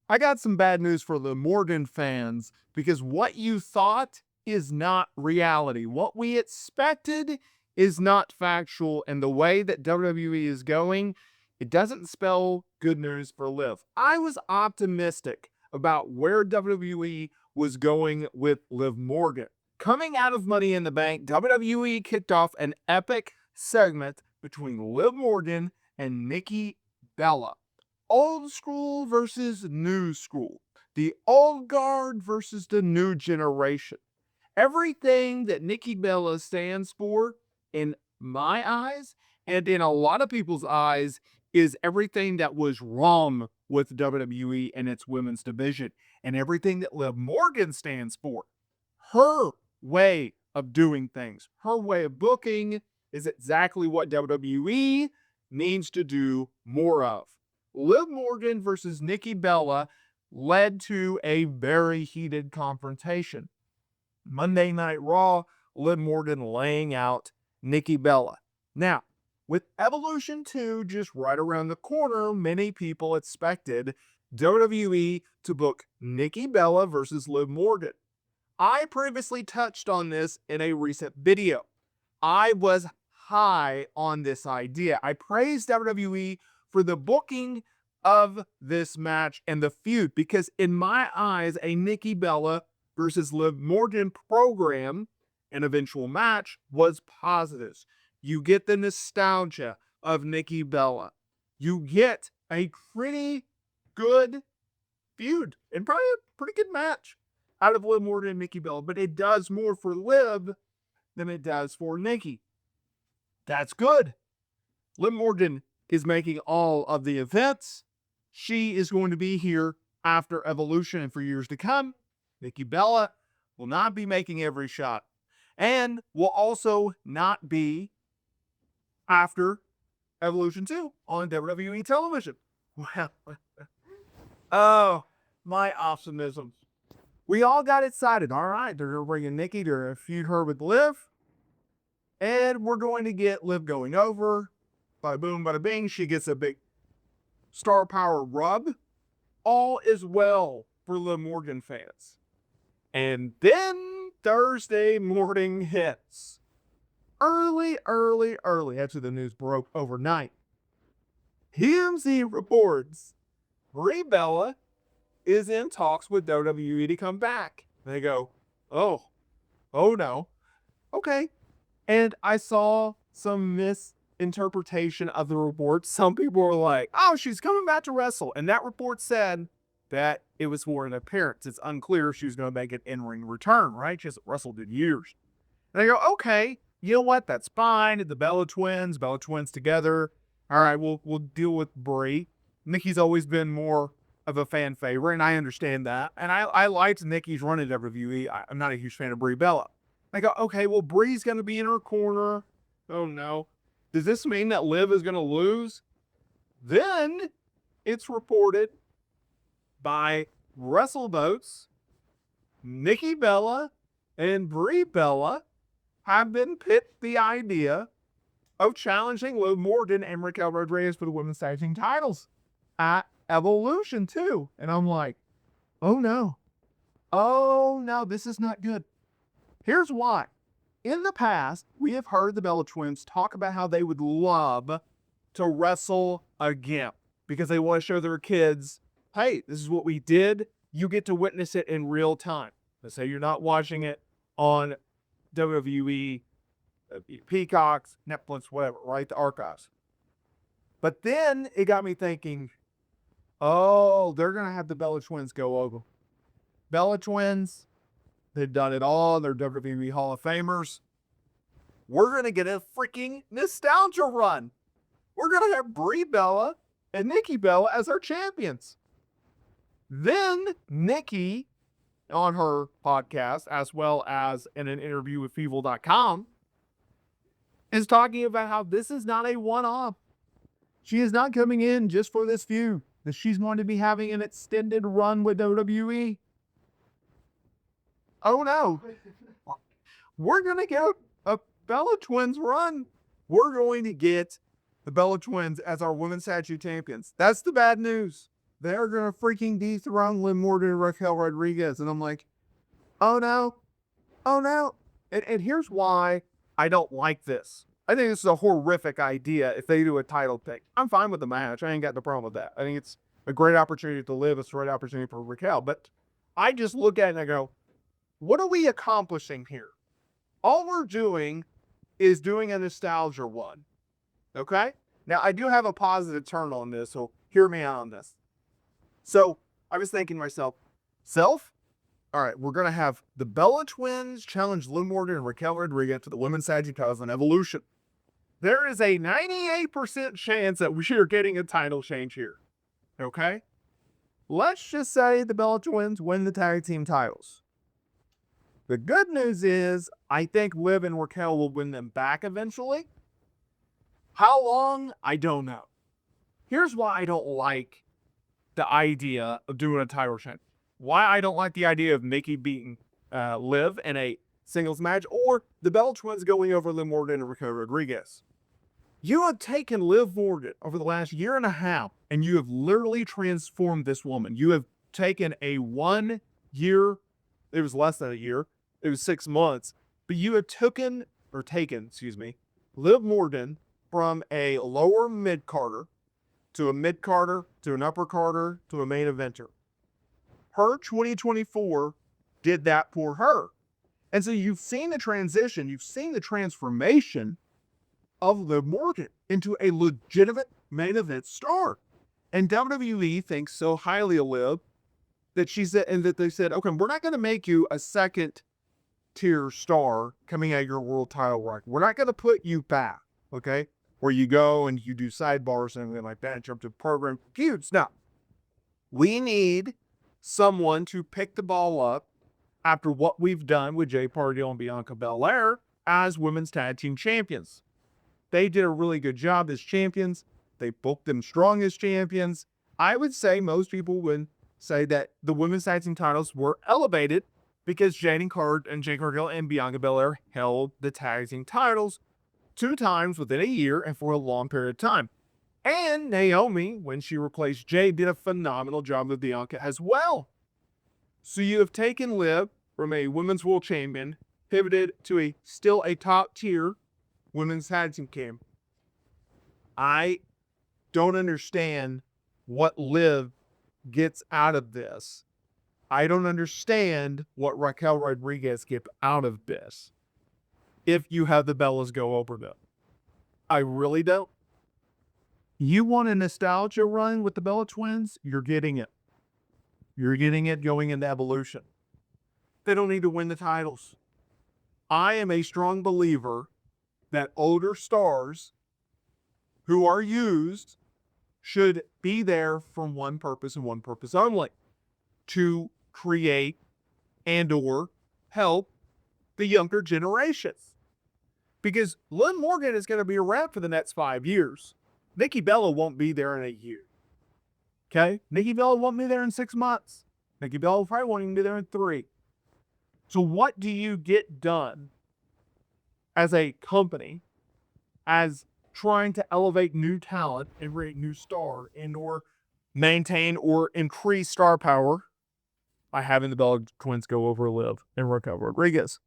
I got some bad news for the Morgan fans because what you thought is not reality. What we expected is not factual, and the way that WWE is going, it doesn't spell good news for Liv. I was optimistic about where WWE was going with Liv Morgan. Coming out of Money in the Bank, WWE kicked off an epic segment between Liv Morgan and Nikki Bella. Old school versus new school. The old guard versus the new generation. Everything that Nikki Bella stands for, in my eyes, and in a lot of people's eyes, is everything that was wrong with WWE and its women's division. And everything that Liv Morgan stands for. Her way of doing things, her way of booking, is exactly what WWE needs to do more of. Liv Morgan versus Nikki Bella led to a very heated confrontation. Monday Night Raw, Liv Morgan laying out Nikki Bella. Now, with Evolution 2 just right around the corner, many people expected WWE to book Nikki Bella versus Liv Morgan. I previously touched on this in a recent video. I was high on this idea. I praised WWE for the booking of this match and the feud because in my eyes, a Nikki Bella versus Liv Morgan program and eventual match was positive. You get the nostalgia of Nikki Bella. You get a pretty good feud and probably a pretty good match out of Liv Morgan and Nikki Bella, but it does more for Liv than it does for Nikki. That's good. Liv Morgan is making all of the events. She is going to be here after Evolution and for years to come. Nikki Bella will not be making every shot and will also not be after Evolution 2 on WWE television. Well, oh, my optimism. We all got excited. All right, they're going to bring in Nikki to feud her with Liv. And we're going to get Liv going over. Bada boom, bada bing. She gets a big star power rub. All is well for Liv Morgan fans. And then Thursday morning hits. Early after the news broke overnight. TMZ reports Brie Bella is in talks with WWE to come back. They go, oh no. Okay. And I saw some misinterpretation of the report. Some people were like, oh, she's coming back to wrestle. And that report said that it was for an appearance. It's unclear if she was going to make an in-ring return, right? She hasn't wrestled in years. And I go, okay, you know what? That's fine. The Bella twins together. All right, we'll deal with Brie. Nikki's always been more of a fan favorite, and I understand that. And I liked Nikki's run at WWE. I'm not a huge fan of Brie Bella. I go, okay, well, Brie's going to be in her corner. Oh, no. Does this mean that Liv is going to lose? Then it's reported by WrestleVotes, Nikki Bella and Brie Bella have been pitched the idea of challenging Liv Morgan and Raquel Rodriguez for the women's tag team titles at Evolution 2. And I'm like, oh no. Oh no, this is not good. Here's why. In the past, we have heard the Bella Twins talk about how they would love to wrestle again because they want to show their kids, hey, this is what we did. You get to witness it in real time. Let's say you're not watching it on WWE, Peacocks, Netflix, whatever, right? The archives. But then it got me thinking, oh, they're going to have the Bella Twins go over. Bella Twins, they've done it all. They're WWE Hall of Famers. We're going to get a freaking nostalgia run. We're going to have Brie Bella and Nikki Bella as our champions. Then Nikki, on her podcast, as well as in an interview with Feeble.com, is talking about how this is not a one-off. She is not coming in just for this feud. That she's going to be having an extended run with WWE. Oh no. We're going to get a Bella Twins run. We're going to get the Bella Twins as our women's tag team champions. That's the bad news. they're going to freaking dethrone Liv Morgan and Raquel Rodriguez. And I'm like, oh no, oh no. And here's why I don't like this. I think this is a horrific idea if they do a title pick. I'm fine with the match. I ain't got no problem with that. I think it's a great opportunity to Liv. It's a great opportunity for Raquel. But I just look at it and I go, what are we accomplishing here? All we're doing is doing a nostalgia one. Okay? Now, I do have a positive turn on this, so hear me out on this. So, I was thinking to myself, all right, we're going to have the Bella Twins challenge Liv Morgan and Raquel Rodriguez to the women's tag team titles on Evolution. There is a 98% chance that we are getting a title change here. Okay? Let's just say the Bella Twins win the tag team titles. The good news is, I think Liv and Raquel will win them back eventually. How long? I don't know. Here's why I don't like the idea of doing a title change. Why I don't like the idea of Nikki beating Liv in a singles match, or the Bella Twins going over Liv Morgan and Raquel Rodriguez. You have taken Liv Morgan over the last year and a half, and you have literally transformed this woman. You have taken a 1 year, it was less than a year, it was 6 months, but you have taken, Liv Morgan from a lower mid-carder to a mid-carder to an upper-carder to a main eventer. Her 2024 did that for her. And so you've seen the transition, you've seen the transformation of Liv Morgan into a legitimate main event star. And WWE thinks so highly of Liv that they said, okay, we're not going to make you a second tier star coming at your world title record. We're not going to put you back, okay? Where you go and you do sidebars and everything like that and jump to program feuds. Now, we need someone to pick the ball up after what we've done with Jay Pardill and Bianca Belair as women's tag team champions. They did a really good job as champions. They booked them strong as champions. I would say most people would say that the women's tag team titles were elevated because Jade Cargill and Bianca Belair held the tag team titles 2 times within a year and for a long period of time. And Naomi, when she replaced Jade, did a phenomenal job with Bianca as well. So you have taken Liv from a women's world champion, pivoted to still a top tier women's tag team camp. I don't understand what Liv gets out of this. I don't understand what Raquel Rodriguez gets out of this if you have the Bellas go over them. I really don't. You want a nostalgia run with the Bella Twins? You're getting it. You're getting it going into Evolution. They don't need to win the titles. I am a strong believer that older stars who are used should be there for one purpose and one purpose only: to create and or help the younger generations. Because Liv Morgan is going to be around for the next 5 years. Nikki Bella won't be there in a year. Okay? Nikki Bella won't be there in 6 months. Nikki Bella probably won't even be there in 3. So what do you get done as a company as trying to elevate new talent and create new star and or maintain or increase star power by having the Bella Twins go over Liv and Raquel Rodriguez?